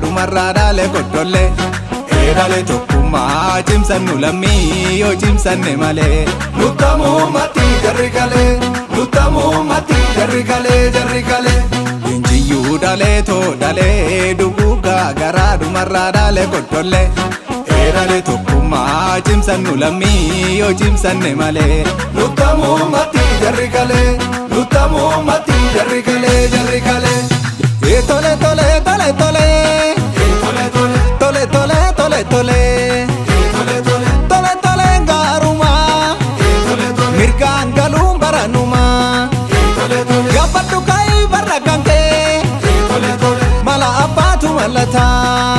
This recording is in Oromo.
dhumarraa dhaale koddolle. Eedale tokkummaa cimsannu lammii yoo cimsanne malee. Nuttamoo matti jarri galee, nuttamoo matti jarri galee jarri galee. Injiyyuu dhalee too dhalee duguugaa garaa dhumarraa dhaale koddolle. Eedale tokkummaa cimsannu lammii yoo cimsanne malee. Nuttamoo matti jarri galee, nuttamoo matti jarri galee jarri galee. Tole tole tole tole. Tole tole tole tole. Tole tole ngaaruma. Mirgaan galuun baranuma. Gabbadhu ka'ii barra kan kee. Mala abbaatu mallataa.